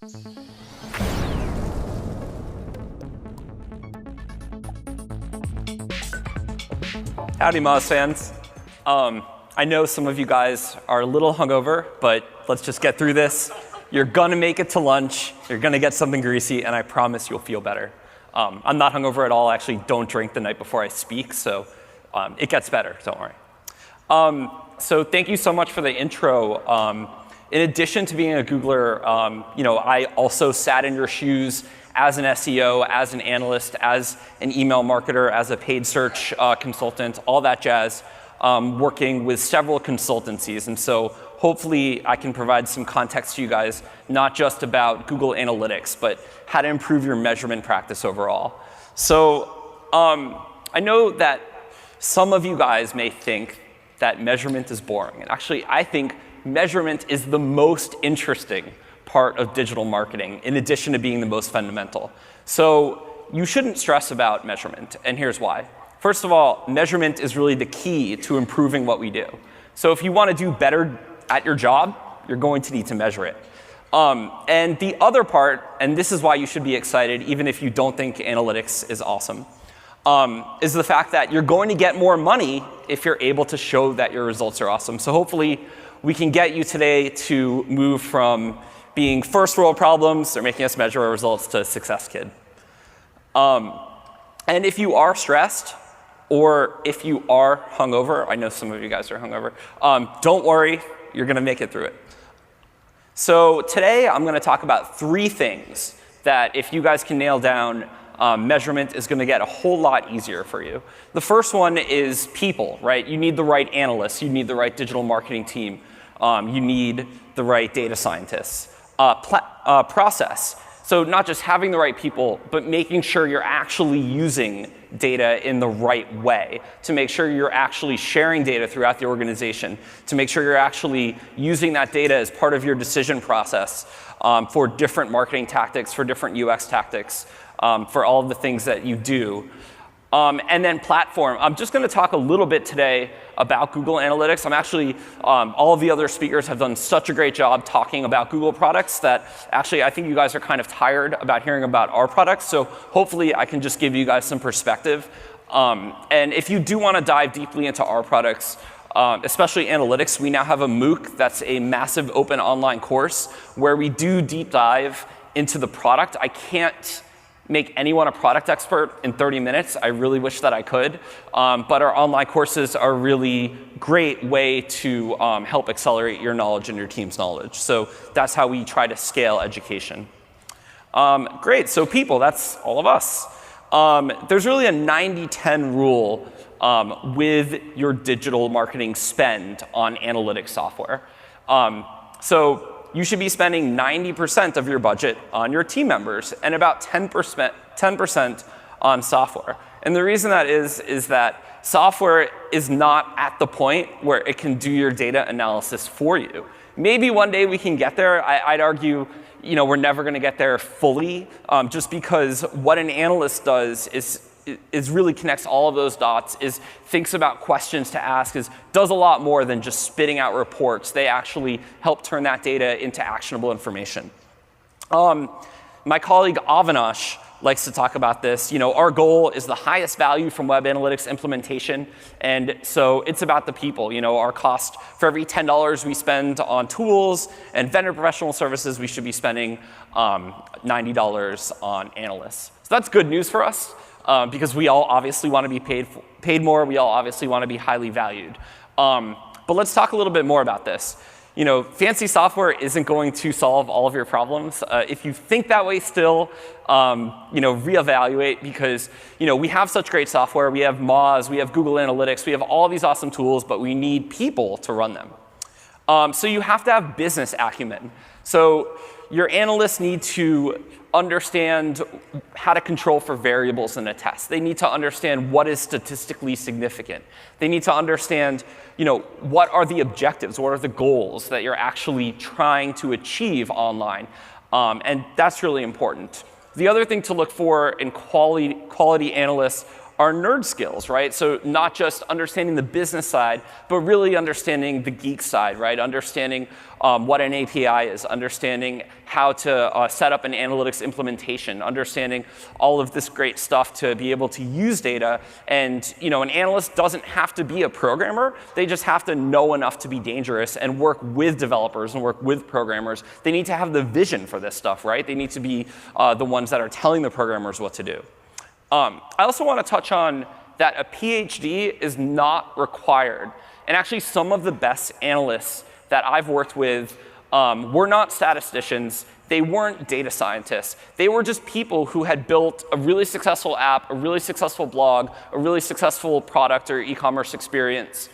Howdy, Moz fans. I know some of you guys are a little hungover, but let's just get through this. You're gonna make it to lunch, you're gonna get something greasy, and I promise you'll feel better. I'm not hungover at all. I actually don't drink the night before I speak, so it gets better, don't worry. So thank you so much for the intro. In addition to being a Googler, I also sat in your shoes as an SEO, as an analyst, as an email marketer, as a paid search consultant, all that jazz, working with several consultancies. And so hopefully I can provide some context to you guys, not just about Google Analytics, but how to improve your measurement practice overall. So I know that some of you guys may think that measurement is boring. And actually, I think measurement is the most interesting part of digital marketing, in addition to being the most fundamental. So you shouldn't stress about measurement, and here's why. First of all, measurement is really the key to improving what we do. So if you want to do better at your job, you're going to need to measure it. And the other part, and this is why you should be excited, even if you don't think analytics is awesome, is the fact that you're going to get more money if you're able to show that your results are awesome. So hopefully we can get you today to move from being first world problems, they're making us measure our results, to success kid. And if you are stressed, or if you are hungover, I know some of you guys are hungover, don't worry, you're gonna make it through it. So today I'm gonna talk about 3 things that if you guys can nail down, measurement is gonna get a whole lot easier for you. The first one is people, right? You need the right analysts, you need the right digital marketing team, you need the right data scientists. Process. So not just having the right people, but making sure you're actually using data in the right way, to make sure you're actually sharing data throughout the organization, to make sure you're actually using that data as part of your decision process for different marketing tactics, for different UX tactics, for all of the things that you do. And then platform. I'm just going to talk a little bit today about Google Analytics. I'm actually, all of the other speakers have done such a great job talking about Google products that actually I think you guys are kind of tired about hearing about our products. So hopefully I can just give you guys some perspective. And if you do want to dive deeply into our products, especially analytics, we now have a MOOC that's a massive open online course where we do deep dive into the product. I can't make anyone a product expert in 30 minutes. I really wish that I could. But our online courses are a really great way to help accelerate your knowledge and your team's knowledge. So that's how we try to scale education. Great, so people, that's all of us. There's really a 90-10 rule with your digital marketing spend on analytics software. So you should be spending 90% of your budget on your team members and about 10% on software. And the reason that is that software is not at the point where it can do your data analysis for you. Maybe one day we can get there. I'd argue, we're never going to get there fully, just because what an analyst does is really connects all of those dots, is thinks about questions to ask, does a lot more than just spitting out reports. They actually help turn that data into actionable information. My colleague Avinash likes to talk about this. Our goal is the highest value from web analytics implementation, and so it's about the people. Our cost for every $10 we spend on tools and vendor professional services, we should be spending $90 on analysts. So that's good news for us. Because we all obviously want to be paid more. We all obviously want to be highly valued. But let's talk a little bit more about this. Fancy software isn't going to solve all of your problems. If you think that way still, reevaluate, because we have such great software. We have Moz, we have Google Analytics, we have all these awesome tools, but we need people to run them. So you have to have business acumen. So your analysts need to understand how to control for variables in a test. They need to understand what is statistically significant. They need to understand, what are the objectives, what are the goals that you're actually trying to achieve online. And that's really important. The other thing to look for in quality analysts are nerd skills, right? So not just understanding the business side, but really understanding the geek side, right? Understanding what an API is, understanding how to set up an analytics implementation, understanding all of this great stuff to be able to use data. And an analyst doesn't have to be a programmer. They just have to know enough to be dangerous and work with developers and work with programmers. They need to have the vision for this stuff, right? They need to be the ones that are telling the programmers what to do. I also want to touch on that a PhD is not required. And actually, some of the best analysts that I've worked with were not statisticians. They weren't data scientists. They were just people who had built a really successful app, a really successful blog, a really successful product or e-commerce experience.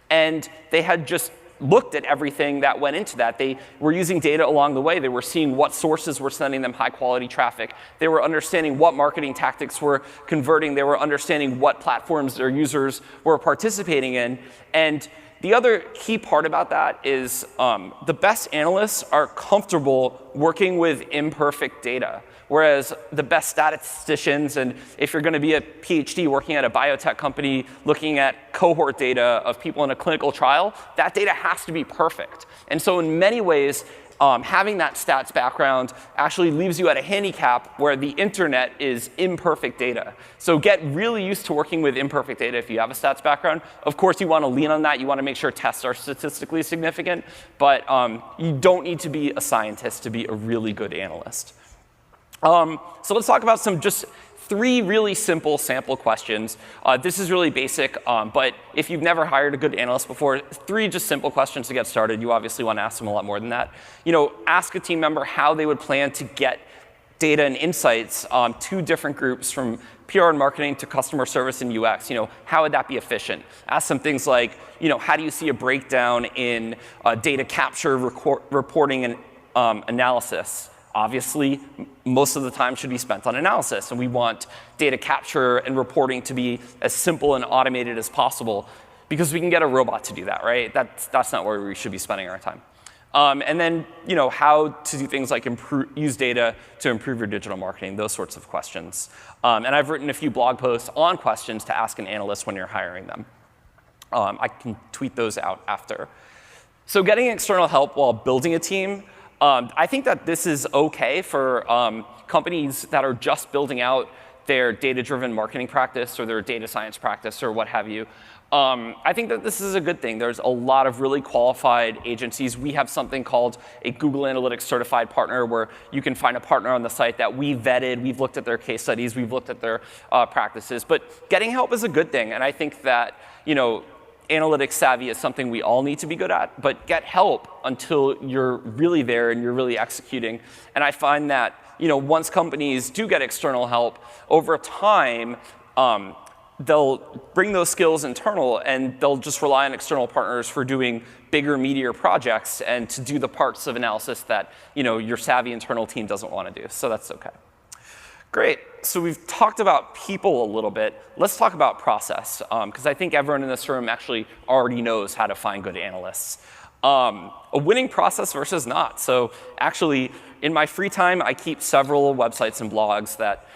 And they had just looked at everything that went into that. They were using data along the way. They were seeing what sources were sending them high-quality traffic. They were understanding what marketing tactics were converting. They were understanding what platforms their users were participating in. And the other key part about that is the best analysts are comfortable working with imperfect data, whereas the best statisticians, and if you're going to be a PhD working at a biotech company looking at cohort data of people in a clinical trial, that data has to be perfect. And so in many ways, having that stats background actually leaves you at a handicap where the internet is imperfect data. So get really used to working with imperfect data if you have a stats background. Of course, you want to lean on that. You want to make sure tests are statistically significant. But you don't need to be a scientist to be a really good analyst. So let's talk about some just 3 really simple sample questions. This is really basic, but if you've never hired a good analyst before, 3 just simple questions to get started. You obviously want to ask them a lot more than that. Ask a team member how they would plan to get data and insights to different groups, from PR and marketing to customer service and UX. How would that be efficient? Ask them things like, how do you see a breakdown in data capture, reporting, and analysis? Obviously, most of the time should be spent on analysis, and we want data capture and reporting to be as simple and automated as possible, because we can get a robot to do that, right? That's not where we should be spending our time. And then, how to do things like use data to improve your digital marketing, those sorts of questions. And I've written a few blog posts on questions to ask an analyst when you're hiring them. I can tweet those out after. So getting external help while building a team, I think that this is OK for companies that are just building out their data-driven marketing practice or their data science practice or what have you. I think that this is a good thing. There's a lot of really qualified agencies. We have something called a Google Analytics certified partner, where you can find a partner on the site that we vetted. We've looked at their case studies. We've looked at their practices. But getting help is a good thing. And I think that analytics savvy is something we all need to be good at, but get help until you're really there and you're really executing. And I find that once companies do get external help, over time, they'll bring those skills internal, and they'll just rely on external partners for doing bigger, meatier projects and to do the parts of analysis that your savvy internal team doesn't want to do. So that's OK. Great. So we've talked about people a little bit. Let's talk about process, because I think everyone in this room actually already knows how to find good analysts. A winning process versus not. So actually, in my free time, I keep several websites and blogs that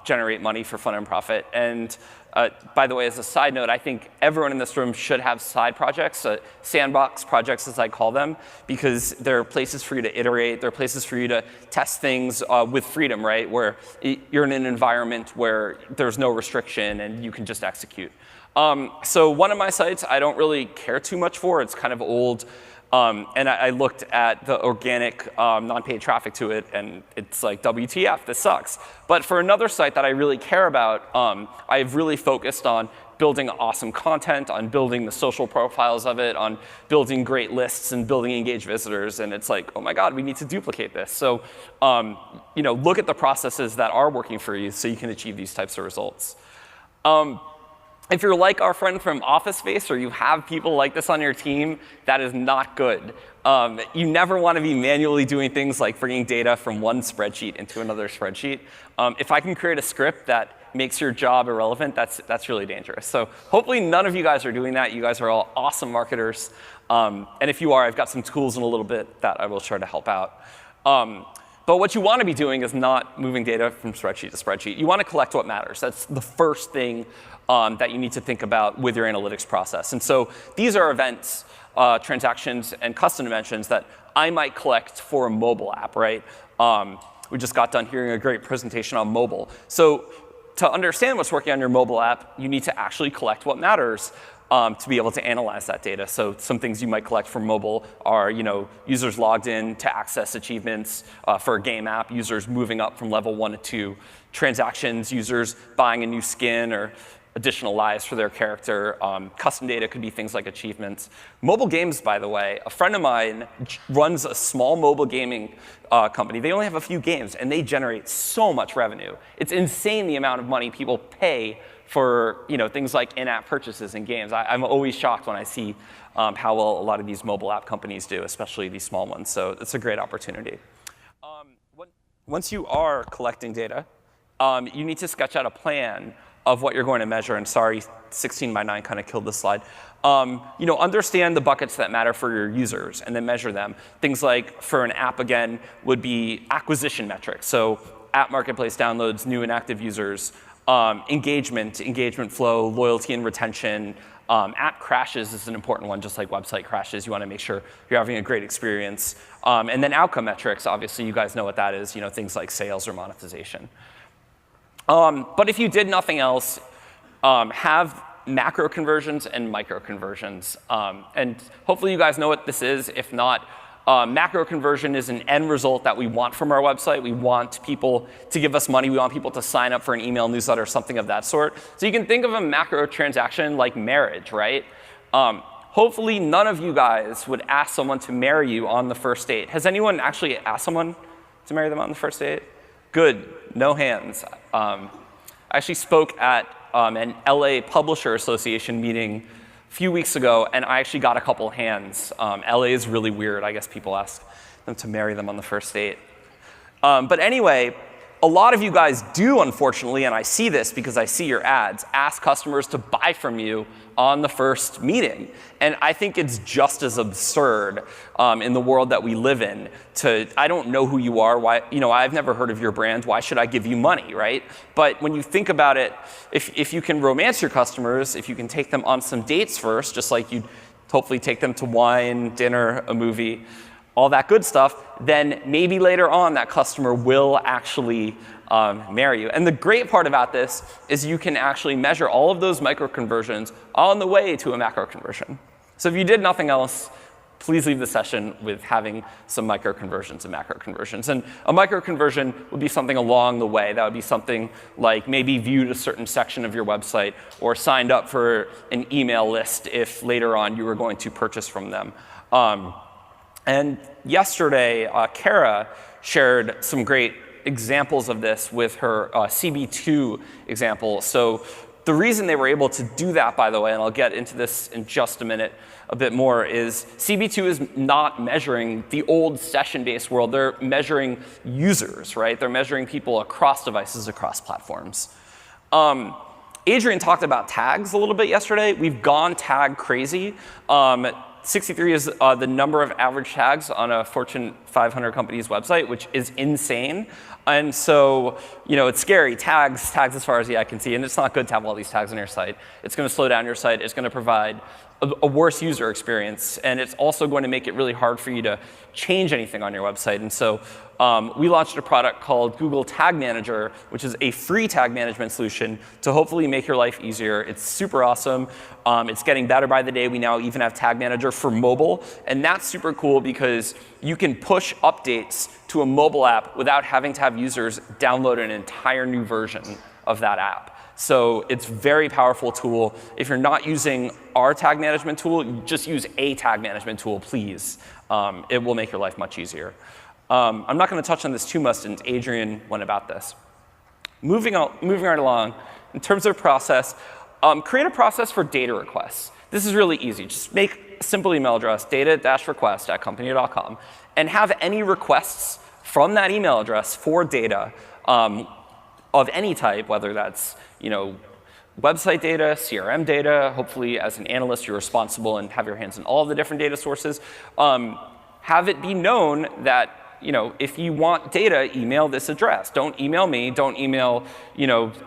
generate money for fun and profit. And by the way, as a side note, I think everyone in this room should have side projects, sandbox projects as I call them, because they're places for you to iterate. They're places for you to test things with freedom, right? Where you're in an environment where there's no restriction and you can just execute. So one of my sites I don't really care too much for. It's kind of old. And I looked at the organic non-paid traffic to it, and it's like, WTF, this sucks. But for another site that I really care about, I've really focused on building awesome content, on building the social profiles of it, on building great lists and building engaged visitors. And it's like, oh my God, we need to duplicate this. So look at the processes that are working for you so you can achieve these types of results. If you're like our friend from Office Space, or you have people like this on your team, that is not good. You never want to be manually doing things like bringing data from one spreadsheet into another spreadsheet. If I can create a script that makes your job irrelevant, that's really dangerous. So hopefully none of you guys are doing that. You guys are all awesome marketers. And if you are, I've got some tools in a little bit that I will try to help out. But what you want to be doing is not moving data from spreadsheet to spreadsheet. You want to collect what matters. That's the first thing that you need to think about with your analytics process. And so these are events, transactions, and custom dimensions that I might collect for a mobile app, right? We just got done hearing a great presentation on mobile. So to understand what's working on your mobile app, you need to actually collect what matters to be able to analyze that data. So some things you might collect from mobile are, users logged in to access achievements for a game app, users moving up from level 1 to 2, transactions, users buying a new skin or additional lives for their character. Custom data could be things like achievements. Mobile games, by the way, a friend of mine runs a small mobile gaming company. They only have a few games, and they generate so much revenue. It's insane the amount of money people pay for things like in-app purchases in games. I'm always shocked when I see how well a lot of these mobile app companies do, especially these small ones. So it's a great opportunity. Once you are collecting data, you need to sketch out a plan of what you're going to measure. And sorry, 16 by 9 kind of killed this slide. Understand the buckets that matter for your users and then measure them. Things like, for an app, again, would be acquisition metrics. So app marketplace downloads, new and active users, engagement flow, loyalty and retention. App crashes is an important one, just like website crashes. You want to make sure you're having a great experience. And then outcome metrics, obviously, you guys know what that is, things like sales or monetization. But if you did nothing else, have macro conversions and micro conversions. And hopefully you guys know what this is. If not, macro conversion is an end result that we want from our website. We want people to give us money. We want people to sign up for an email newsletter, something of that sort. So you can think of a macro transaction like marriage, right? Hopefully none of you guys would ask someone to marry you on the first date. Has anyone actually asked someone to marry them on the first date? Good, no hands. I actually spoke at an LA Publisher Association meeting a few weeks ago, and I actually got a couple hands. LA is really weird. I guess people ask them to marry them on the first date. But anyway, a lot of you guys do, unfortunately, and I see this because I see your ads, ask customers to buy from you on the first meeting. And I think it's just as absurd in the world that we live in I don't know who you are, I've never heard of your brand, why should I give you money, right? But when you think about it, if you can romance your customers, if you can take them on some dates first, just like you'd hopefully take them to wine, dinner, a movie, all that good stuff, then maybe later on that customer will actually marry you. And the great part about this is you can actually measure all of those micro conversions on the way to a macro conversion. So if you did nothing else, please leave the session with having some micro conversions and macro conversions. And a micro conversion would be something along the way. That would be something like maybe viewed a certain section of your website or signed up for an email list if later on you were going to purchase from them. And yesterday, Kara shared some great examples of this with her CB2 example. So the reason they were able to do that, by the way, and I'll get into this in just a minute a bit more, is CB2 is not measuring the old session-based world. They're measuring users, right? They're measuring people across devices, across platforms. Adrian talked about tags a little bit yesterday. We've gone tag crazy. 63 is the number of average tags on a Fortune 500 company's website, which is insane. And so, it's scary. Tags as far as the eye can see. And it's not good to have all these tags on your site. It's going to slow down your site. It's going to provide a worse user experience. And it's also going to make it really hard for you to change anything on your website. And so we launched a product called Google Tag Manager, which is a free tag management solution to hopefully make your life easier. It's super awesome. It's getting better by the day. We now even have Tag Manager for mobile. And that's super cool because you can push updates to a mobile app without having to have users download an entire new version of that app. So it's a very powerful tool. If you're not using our tag management tool, just use a tag management tool, please. It will make your life much easier. I'm not going to touch on this too much since Adrian went about this. Moving right along, in terms of process, create a process for data requests. This is really easy. Just make a simple email address, data-request@company.com, and have any requests from that email address for data of any type, whether that's website data, CRM data. Hopefully, as an analyst, you're responsible and have your hands on all of the different data sources. Have it be known that if you want data, email this address. Don't email me. Don't email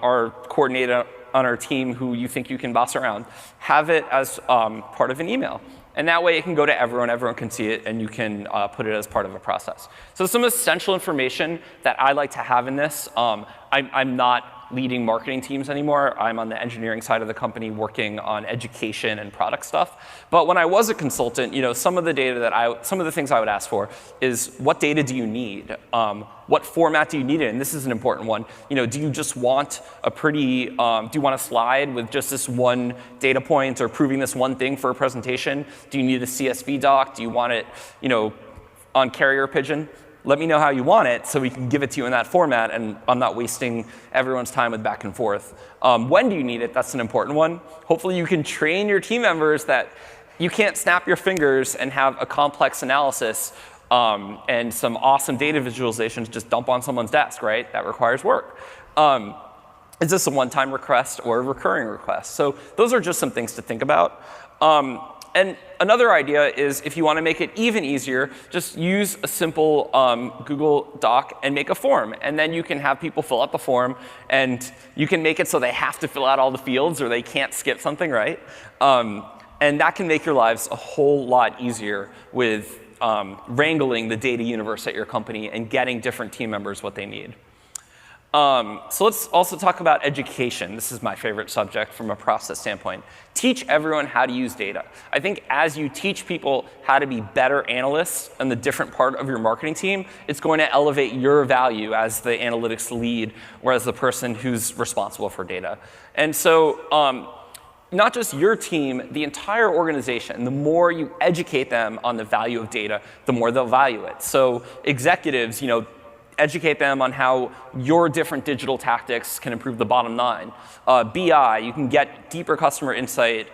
our coordinator on our team who you think you can boss around. Have it as part of an email. And that way it can go to everyone. Everyone can see it, and you can put it as part of a process. So some essential information that I like to have in this. I'm not leading marketing teams anymore. I'm on the engineering side of the company working on education and product stuff. But when I was a consultant, some of the things I would ask for is, what data do you need? What format do you need it in? This is an important one. Do you just want do you want a slide with just this one data point or proving this one thing for a presentation? Do you need a CSV doc? Do you want it, on carrier pigeon? Let me know how you want it so we can give it to you in that format, and I'm not wasting everyone's time with back and forth. When do you need it? That's an important one. Hopefully you can train your team members that you can't snap your fingers and have a complex analysis and some awesome data visualizations just dump on someone's desk, right? That requires work. Is this a one-time request or a recurring request? So those are just some things to think about. And another idea is, if you want to make it even easier, just use a simple Google Doc and make a form. And then you can have people fill out the form, and you can make it so they have to fill out all the fields or they can't skip something, right? And that can make your lives a whole lot easier with wrangling the data universe at your company and getting different team members what they need. So let's also talk about education. This is my favorite subject from a process standpoint. Teach everyone how to use data. I think as you teach people how to be better analysts in the different part of your marketing team, it's going to elevate your value as the analytics lead or as the person who's responsible for data. And so not just your team, the entire organization, the more you educate them on the value of data, the more they'll value it. So executives, educate them on how your different digital tactics can improve the bottom line. BI, you can get deeper customer insight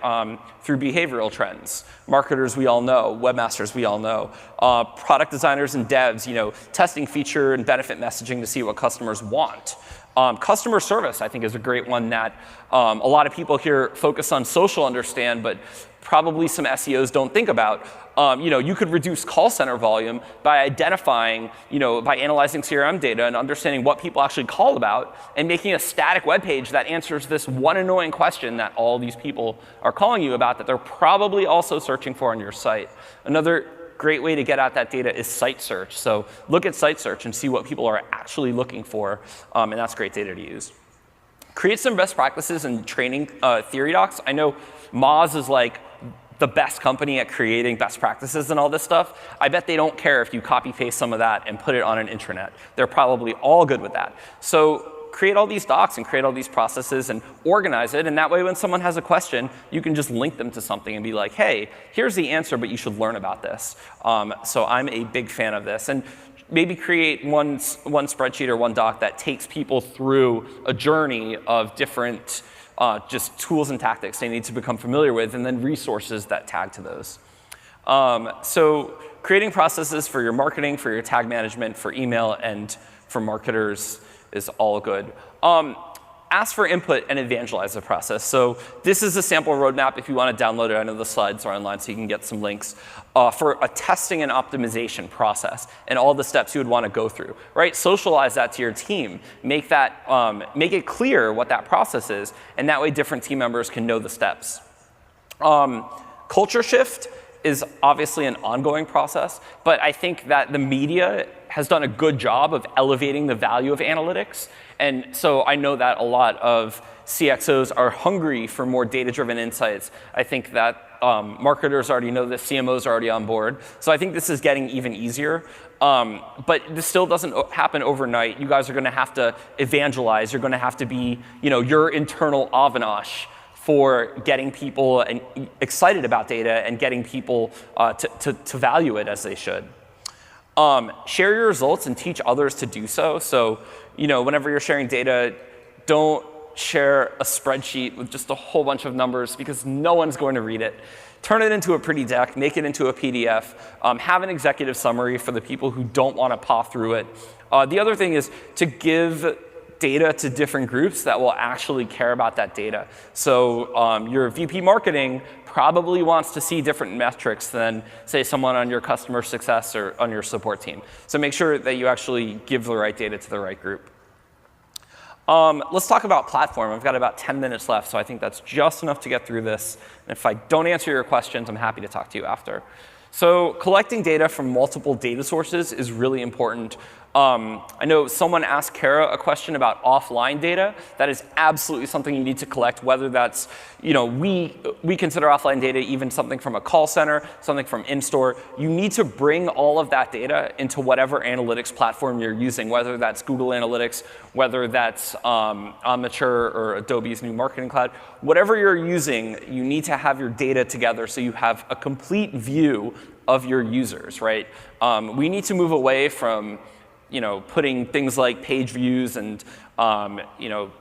through behavioral trends. Marketers, we all know. Webmasters, we all know. Product designers and devs, testing feature and benefit messaging to see what customers want. Customer service, I think, is a great one that a lot of people here focus on social understand, but probably some SEOs don't think about. You could reduce call center volume by identifying, by analyzing CRM data and understanding what people actually call about and making a static web page that answers this one annoying question that all these people are calling you about that they're probably also searching for on your site. Another great way to get at that data is site search. So look at site search and see what people are actually looking for, and that's great data to use. Create some best practices and training theory docs. I know Moz is like the best company at creating best practices and all this stuff. I bet they don't care if you copy paste some of that and put it on an intranet. They're probably all good with that. So create all these docs and create all these processes and organize it. And that way, when someone has a question, you can just link them to something and be like, hey, here's the answer, but you should learn about this. So I'm a big fan of this. And maybe create one spreadsheet or one doc that takes people through a journey of different just tools and tactics they need to become familiar with, and then resources that tag to those. So creating processes for your marketing, for your tag management, for email, and for marketers is all good. Ask for input and evangelize the process. So this is a sample roadmap. If you want to download it, I know the slides are online, so you can get some links for a testing and optimization process and all the steps you would want to go through. Right? Socialize that to your team. Make it clear what that process is, and that way different team members can know the steps. Culture shift is obviously an ongoing process, but I think that the media has done a good job of elevating the value of analytics. And so I know that a lot of CXOs are hungry for more data-driven insights. I think that marketers already know this, CMOs are already on board. So I think this is getting even easier. But this still doesn't happen overnight. You guys are going to have to evangelize. You're going to have to be, your internal Avinash for getting people excited about data and getting people to value it as they should. Share your results and teach others to do so. So, whenever you're sharing data, don't share a spreadsheet with just a whole bunch of numbers because no one's going to read it. Turn it into a pretty deck, make it into a PDF, have an executive summary for the people who don't want to paw through it. The other thing is to give data to different groups that will actually care about that data. So your VP marketing probably wants to see different metrics than, say, someone on your customer success or on your support team. So make sure that you actually give the right data to the right group. Let's talk about platform. I've got about 10 minutes left, so I think that's just enough to get through this. And if I don't answer your questions, I'm happy to talk to you after. So collecting data from multiple data sources is really important. I know someone asked Kara a question about offline data. That is absolutely something you need to collect, whether that's, we consider offline data even something from a call center, something from in-store. You need to bring all of that data into whatever analytics platform you're using, whether that's Google Analytics, whether that's Omniture or Adobe's new Marketing Cloud. Whatever you're using, you need to have your data together so you have a complete view of your users, right? We need to move away from putting things like page views and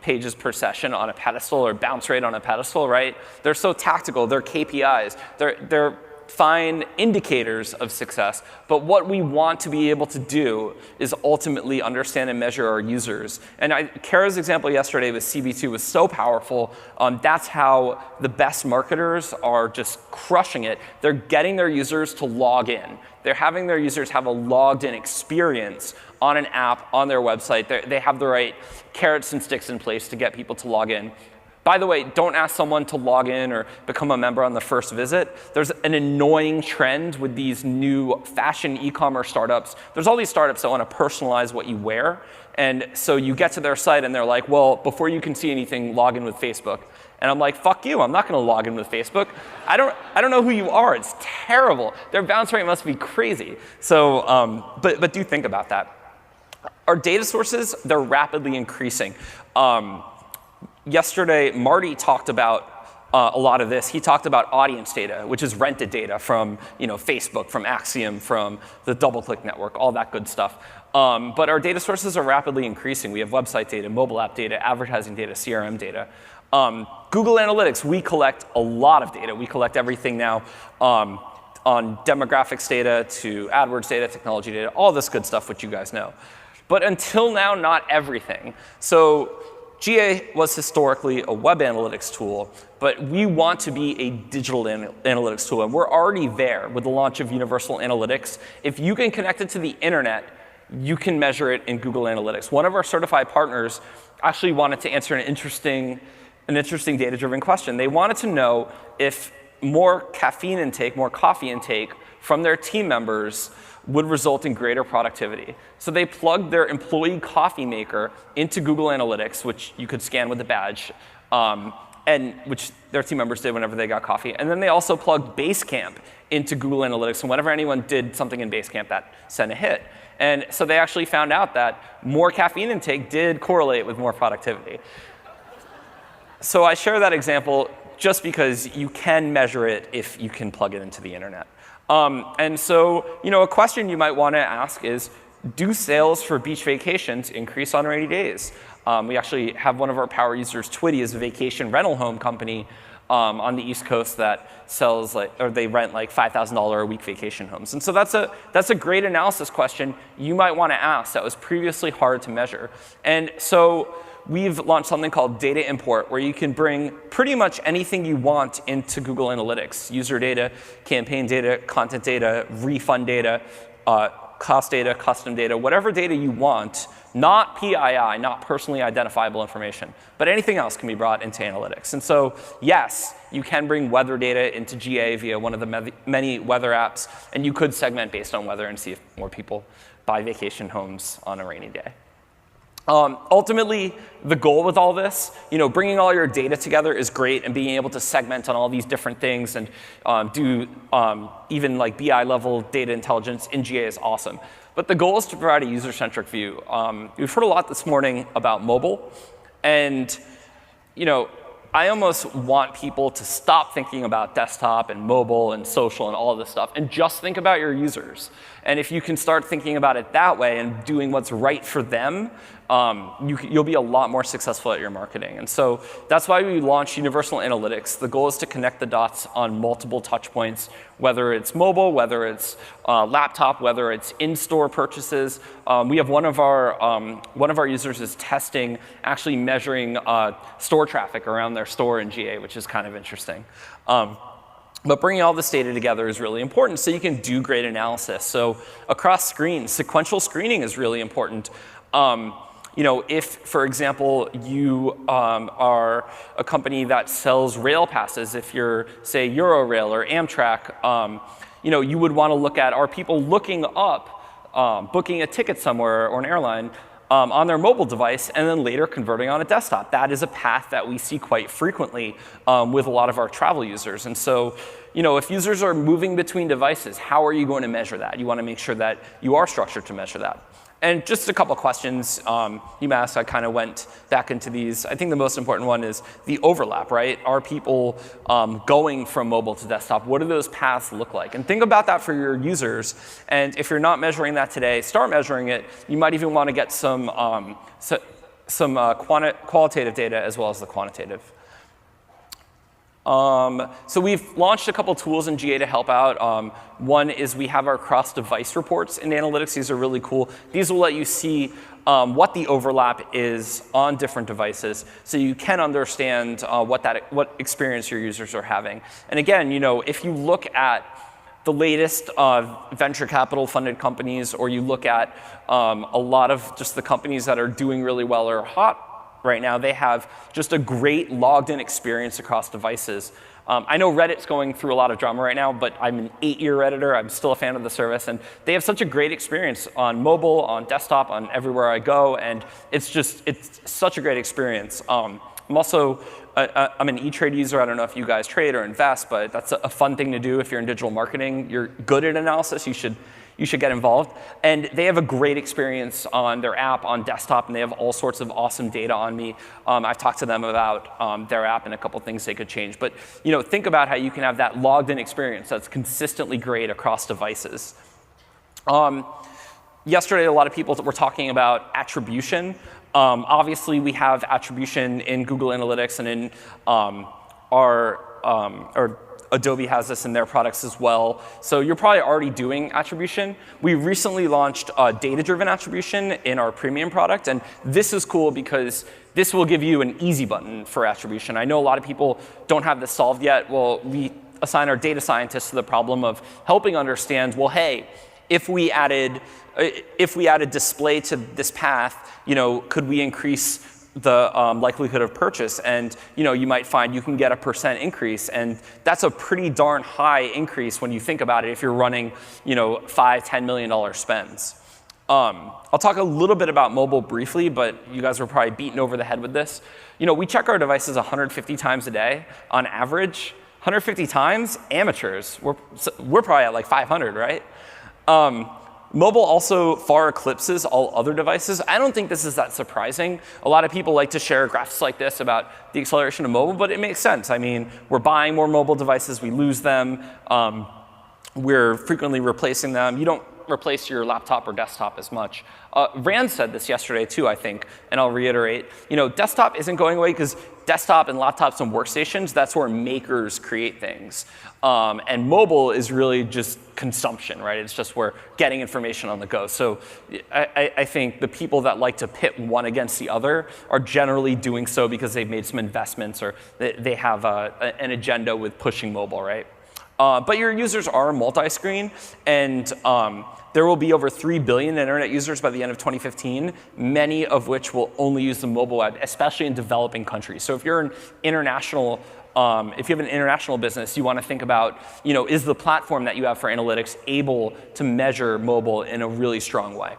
pages per session on a pedestal or bounce rate on a pedestal, right? They're so tactical. They're KPIs. They're fine indicators of success. But what we want to be able to do is ultimately understand and measure our users. And Kara's example yesterday with CB2 was so powerful. That's how the best marketers are just crushing it. They're getting their users to log in. They're having their users have a logged in experience on an app, on their website. They have the right carrots and sticks in place to get people to log in. By the way, don't ask someone to log in or become a member on the first visit. There's an annoying trend with these new fashion e-commerce startups. There's all these startups that want to personalize what you wear. And so you get to their site and they're like, well, before you can see anything, log in with Facebook. And I'm like, fuck you, I'm not going to log in with Facebook. I don't know who you are. It's terrible. Their bounce rate must be crazy. So, but do think about that. Our data sources, they're rapidly increasing. Yesterday, Marty talked about a lot of this. He talked about audience data, which is rented data from Facebook, from Acxiom, from the DoubleClick network, all that good stuff. But our data sources are rapidly increasing. We have website data, mobile app data, advertising data, CRM data. Google Analytics, we collect a lot of data. We collect everything now on demographics data to AdWords data, technology data, all this good stuff, which you guys know. But until now, not everything. So GA was historically a web analytics tool, but we want to be a digital analytics tool. And we're already there with the launch of Universal Analytics. If you can connect it to the internet, you can measure it in Google Analytics. One of our certified partners actually wanted to answer an interesting data-driven question. They wanted to know if more caffeine intake, more coffee intake from their team members would result in greater productivity. So they plugged their employee coffee maker into Google Analytics, which you could scan with a badge, and which their team members did whenever they got coffee. And then they also plugged Basecamp into Google Analytics. And whenever anyone did something in Basecamp, that sent a hit. And so they actually found out that more caffeine intake did correlate with more productivity. So I share that example just because you can measure it if you can plug it into the internet. And so, a question you might want to ask is, do sales for beach vacations increase on rainy days? We actually have one of our power users, Twitty, is a vacation rental home company on the East Coast that sells they rent like $5,000 a week vacation homes. And so that's a great analysis question you might want to ask that was previously hard to measure. And so we've launched something called Data Import, where you can bring pretty much anything you want into Google Analytics. User data, campaign data, content data, refund data, cost data, custom data, whatever data you want, not PII, not personally identifiable information, but anything else can be brought into analytics. And so, yes, you can bring weather data into GA via one of the many weather apps, and you could segment based on weather and see if more people buy vacation homes on a rainy day. Ultimately, the goal with all this, bringing all your data together is great, and being able to segment on all these different things and do even like BI level data intelligence in GA is awesome. But the goal is to provide a user-centric view. We've heard a lot this morning about mobile, and I almost want people to stop thinking about desktop and mobile and social and all of this stuff and just think about your users. And if you can start thinking about it that way and doing what's right for them, you'll be a lot more successful at your marketing. And so that's why we launched Universal Analytics. The goal is to connect the dots on multiple touch points whether it's mobile, whether it's laptop, whether it's in-store purchases. We have one of our users is testing, actually measuring store traffic around their store in GA, which is kind of interesting. But bringing all this data together is really important so you can do great analysis. So across screens, sequential screening is really important. If, for example, you are a company that sells rail passes, if you're, say, Eurorail or Amtrak, you would want to look at, are people looking up, booking a ticket somewhere or an airline on their mobile device and then later converting on a desktop? That is a path that we see quite frequently with a lot of our travel users. And so, if users are moving between devices, how are you going to measure that? You want to make sure that you are structured to measure that. And just a couple questions you asked, I kind of went back into these. I think the most important one is the overlap, right? Are people going from mobile to desktop? What do those paths look like? And think about that for your users. And if you're not measuring that today, start measuring it. You might even want to get some qualitative data as well as the quantitative. So we've launched a couple tools in GA to help out. One is we have our cross-device reports in analytics. These are really cool. These will let you see what the overlap is on different devices, so you can understand what experience your users are having. And again, if you look at the latest venture capital funded companies, or you look at a lot of just the companies that are doing really well or hot right now, they have just a great logged-in experience across devices. I know Reddit's going through a lot of drama right now, but I'm an 8-year Redditor. I'm still a fan of the service, and they have such a great experience on mobile, on desktop, on everywhere I go, and it's such a great experience. I'm also I'm an E-Trade user. I don't know if you guys trade or invest, but that's a fun thing to do if you're in digital marketing. You're good at analysis. You should get involved. And they have a great experience on their app, on desktop, and they have all sorts of awesome data on me. I've talked to them about their app and a couple things they could change. But think about how you can have that logged-in experience that's consistently great across devices. Yesterday, a lot of people were talking about attribution. Obviously, we have attribution in Google Analytics and in or Adobe has this in their products as well. So you're probably already doing attribution. We recently launched data-driven attribution in our premium product. And this is cool because this will give you an easy button for attribution. I know a lot of people don't have this solved yet. Well, we assign our data scientists to the problem of helping understand, well, hey, if we added display to this path, could we increase the likelihood of purchase? And you might find you can get a % increase, and that's a pretty darn high increase when you think about it if you're running $5–10 million spends. I'll talk a little bit about mobile briefly, but you guys were probably beaten over the head with this. We check our devices 150 times a day on average. 150 times, amateurs. We're probably at like 500, right? Mobile also far eclipses all other devices. I don't think this is that surprising. A lot of people like to share graphs like this about the acceleration of mobile, but it makes sense. I mean, we're buying more mobile devices, we lose them, we're frequently replacing them. You don't replace your laptop or desktop as much. Rand said this yesterday too, I think, and I'll reiterate. Desktop isn't going away because desktop and laptops and workstations, that's where makers create things. And mobile is really just consumption, right? It's just we're getting information on the go. So I think the people that like to pit one against the other are generally doing so because they've made some investments or they have an agenda with pushing mobile, right? But your users are multi-screen, and there will be over 3 billion internet users by the end of 2015, many of which will only use the mobile web, especially in developing countries. So if you're an international, if you have an international business, you want to think about, is the platform that you have for analytics able to measure mobile in a really strong way?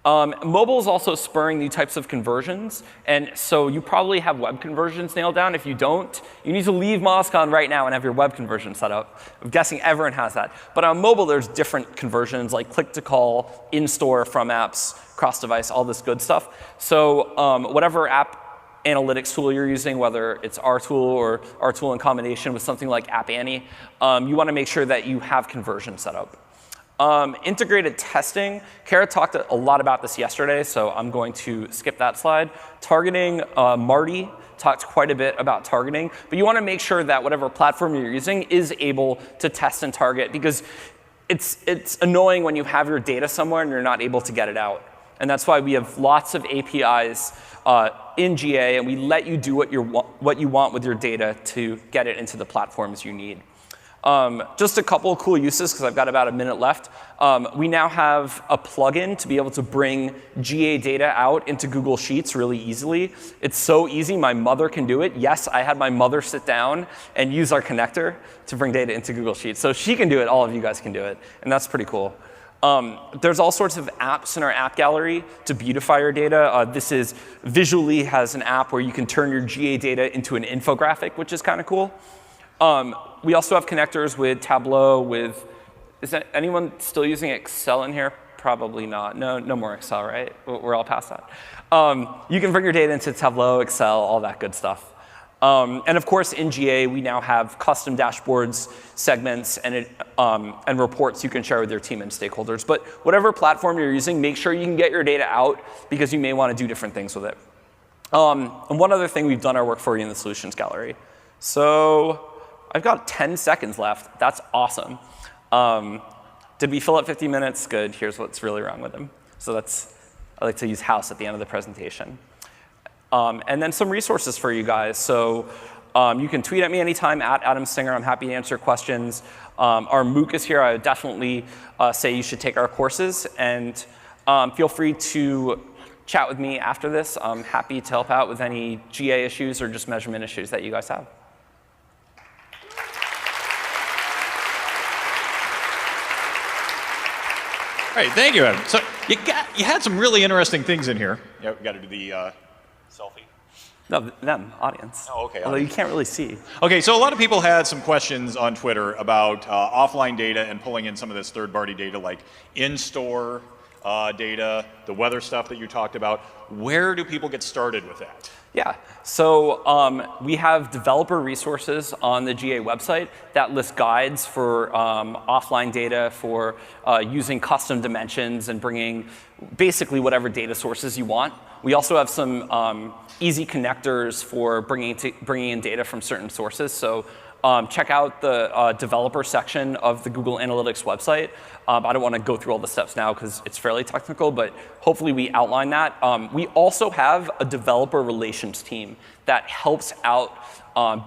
Mobile is also spurring new types of conversions, and so you probably have web conversions nailed down. If you don't, you need to leave MozCon right now and have your web conversion set up. I'm guessing everyone has that. But on mobile, there's different conversions like click-to-call, in-store, from apps, cross-device, all this good stuff. So whatever app analytics tool you're using, whether it's our tool or our tool in combination with something like App Annie, you want to make sure that you have conversion set up. Integrated testing. Kara talked a lot about this yesterday, so I'm going to skip that slide. Targeting, Marty talked quite a bit about targeting, but you want to make sure that whatever platform you're using is able to test and target, because it's annoying when you have your data somewhere and you're not able to get it out. And that's why we have lots of APIs in GA, and we let you do what you want with your data to get it into the platforms you need. Just a couple of cool uses, because I've got about a minute left. We now have a plugin to be able to bring GA data out into Google Sheets really easily. It's so easy, my mother can do it. Yes, I had my mother sit down and use our connector to bring data into Google Sheets. So she can do it, all of you guys can do it, and that's pretty cool. There's all sorts of apps in our app gallery to beautify your data. This is Visually has an app where you can turn your GA data into an infographic, which is kind of cool. We also have connectors with Tableau, is anyone still using Excel in here? Probably not. No more Excel, right? We're all past that. You can bring your data into Tableau, Excel, all that good stuff. And of course, in GA, we now have custom dashboards, segments, and reports you can share with your team and stakeholders. But whatever platform you're using, make sure you can get your data out, because you may want to do different things with it. And one other thing, we've done our work for you in the solutions gallery. So I've got 10 seconds left. That's awesome. Did we fill up 50 minutes? Good. Here's what's really wrong with them. So I like to use house at the end of the presentation. And then some resources for you guys. So you can tweet at me anytime, at Adam Singer. I'm happy to answer questions. Our MOOC is here. I would definitely say you should take our courses. And feel free to chat with me after this. I'm happy to help out with any GA issues or just measurement issues that you guys have. All right, thank you, Adam. So you had some really interesting things in here. Yeah, we got to do the selfie. No, them, audience. Oh, okay. Although you can't really see. Okay, so a lot of people had some questions on Twitter about offline data and pulling in some of this third-party data, like in-store data, the weather stuff that you talked about. Where do people get started with that? Yeah, so we have developer resources on the GA website that list guides for offline data, for using custom dimensions and bringing basically whatever data sources you want. We also have some easy connectors for bringing in data from certain sources. So check out the developer section of the Google Analytics website. I don't want to go through all the steps now because it's fairly technical, but hopefully we outline that. We also have a developer relations team that helps out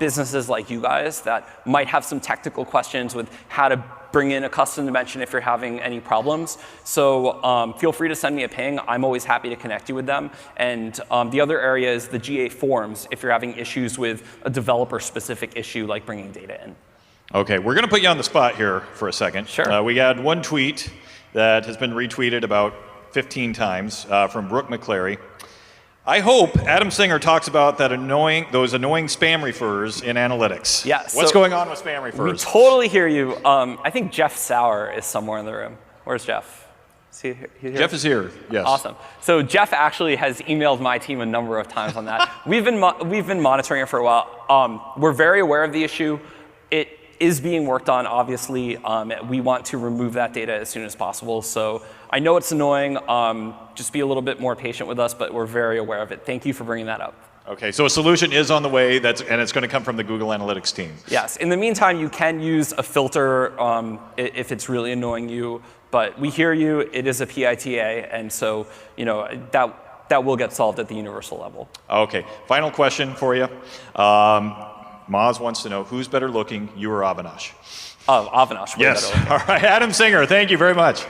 businesses like you guys that might have some technical questions with how to bring in a custom dimension if you're having any problems. So feel free to send me a ping. I'm always happy to connect you with them. And the other area is the GA forums if you're having issues with a developer-specific issue like bringing data in. Okay, we're going to put you on the spot here for a second. Sure. We had one tweet that has been retweeted about 15 times from Brooke McClary. I hope Adam Singer talks about those annoying spam refers in analytics. Yeah. What's going on with spam refers? We totally hear you. I think Jeff Sauer is somewhere in the room. Where's Jeff? Is he here? Jeff is here, yes. Awesome. So Jeff actually has emailed my team a number of times on that. We've been monitoring it for a while. We're very aware of the issue. It is being worked on, obviously. We want to remove that data as soon as possible. So I know it's annoying. Just be a little bit more patient with us, but we're very aware of it. Thank you for bringing that up. Okay, so a solution is on the way, and it's going to come from the Google Analytics team. Yes. In the meantime, you can use a filter if it's really annoying you. But we hear you. It is a PITA, and so that will get solved at the universal level. Okay. Final question for you. Moz wants to know, who's better looking, you or Avinash? Avinash. Yes. All right. Adam Singer, thank you very much.